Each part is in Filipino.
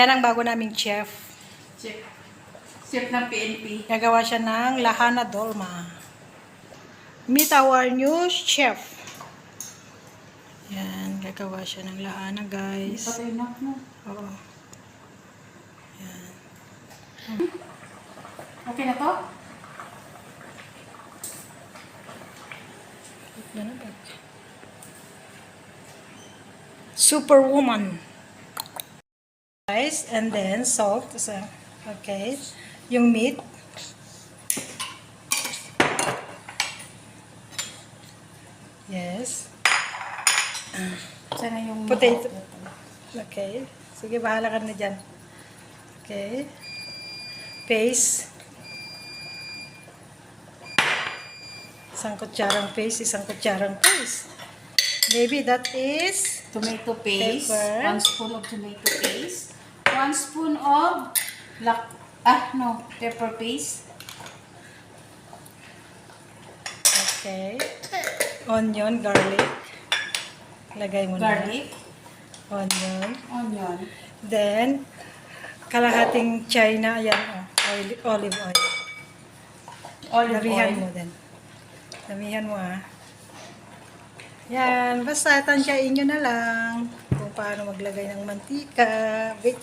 Ayan ang bago naming chef. Chef ng PNP. Gagawa siya ng lahana dolma. Meet our new chef. Yan, gagawa siya ng lahana, guys. Patay na, no? Oo. Yan. Okay na to? Superwoman. Guys, and then salt. Okay. Yung meat. Yes. Sana yung Potato. Okay. Sige, bahala ka na dyan. Okay. Paste. Isang kutsarang paste, isang kutsarang paste. Maybe that is tomato paste. pepper. 1 spoon of tomato paste. 1 spoon of pepper paste. Okay. Onion, garlic. Lagay mo Garlic. na. Onion. Then, kalahating China, ayan, olive oil. Damihan mo din. Damihan mo, Yan, basta tansyain nyo na lang kung paano maglagay ng mantika. Wait.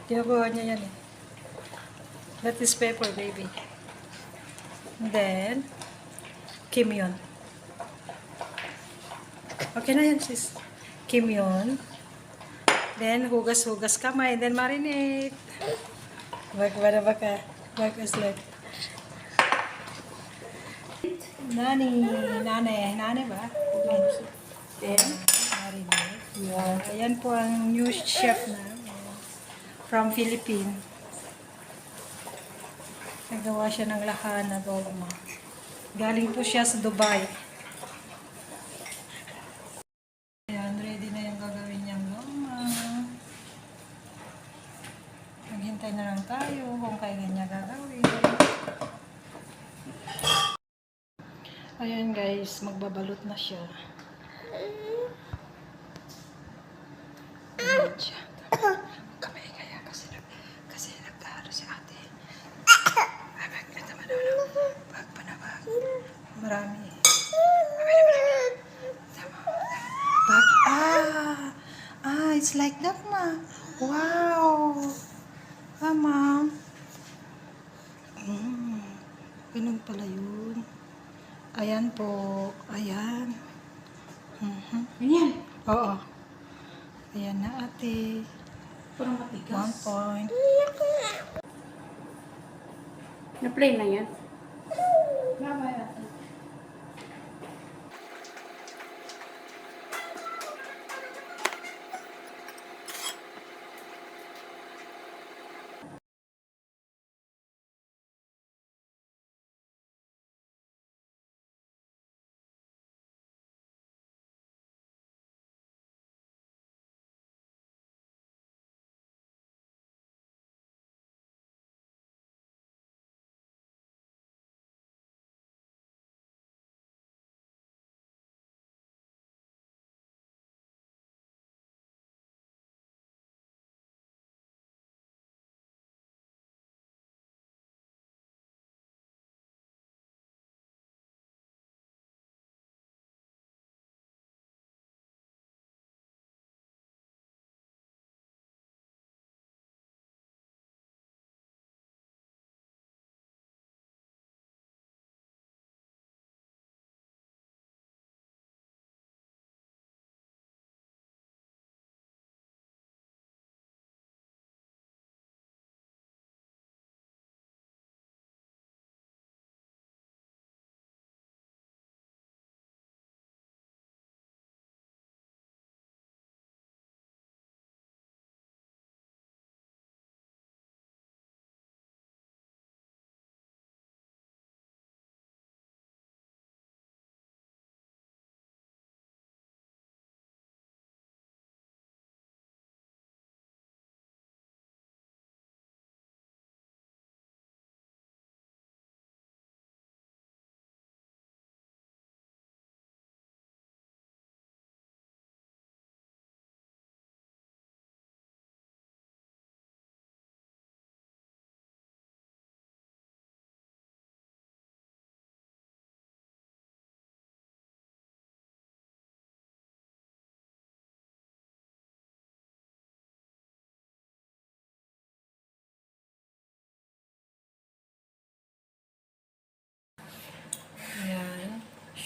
Kinukuha niya yan, That is pepper, baby. Then, kimyon. Okay na yan, sis. Kimyon. Then, hugas-hugas kamay. Then, marinate. Baka. Nane ba? Then, Marinate. Yan. Ayan po ang new chef na. From Philippines. Nagawa siya ng lahana dolma. Galing po siya sa Dubai. Ayan, ready na yung gagawin niyang dolma. Maghintay na lang tayo kung kailan niya gagawin. Ayan guys, magbabalot na siya. Ayan siya. Kamay kaya kasi nagtalo si ate. Bag pa na bag. Marami. Bag. It's like that, ma. Wow. Ma'am. Ganun pala yun. Ayan po. Ayan. Ganyan. Oo. Ayan na, ate. Parang matigas. 1 point. Na-play na yan. Bye-bye,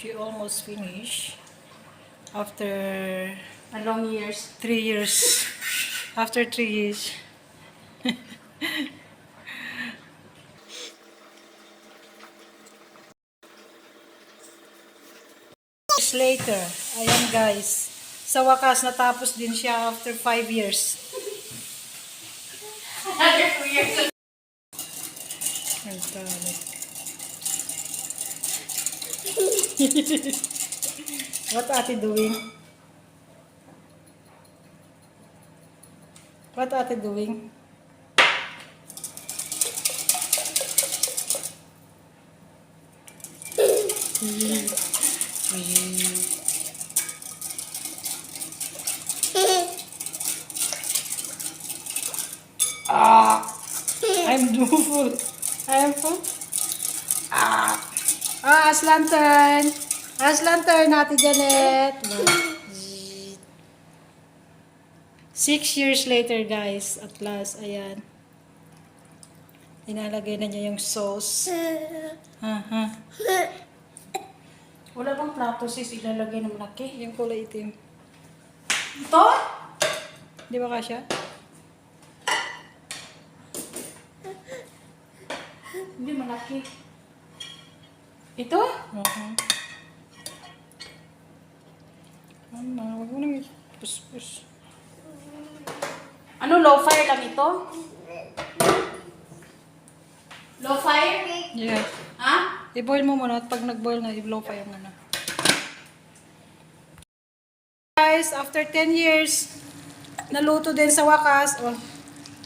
she almost finished. After A long years. 3 years. After 3 years. Years later, ayan guys. Sa wakas, natapos din siya after 5 years. Another 2 years. Ang talit. What ate doing? What ate doing? I'm full. I am full. As lantern. As lantern, Ate Janet. 6 years later, guys. At last, ayan. Inalagay na niya yung sauce. Wala bang plato sis ilalagay ng malaki? Yung kulay itim. Ito? Di ba kasya? Hindi malaki. Ito? Mama, huwag mo nang puspus. Ano, low fire lang ito? Low fire? Yeah. Ha? I-boil mo muna at pag nag-boil na, i-blow fire mo na. Guys, after 10 years, naluto din sa wakas. Oh,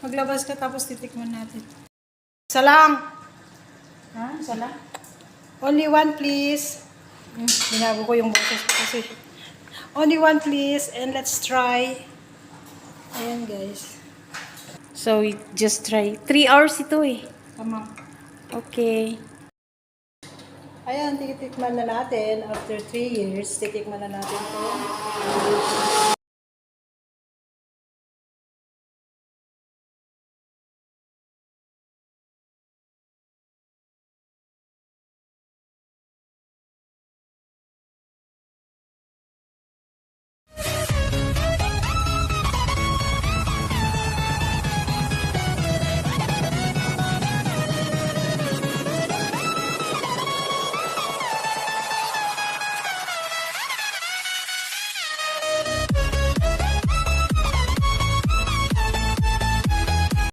maglabas ka tapos titikman natin. Isa lang. Ha? Sala? Only one please. Binago ko yung boses ko kasi. Only one please and let's try. Ayan guys. So, we just try. 3 hours ito eh. Tama. Okay. Ayan, titikman na natin. After 3 years, titikman na natin ito.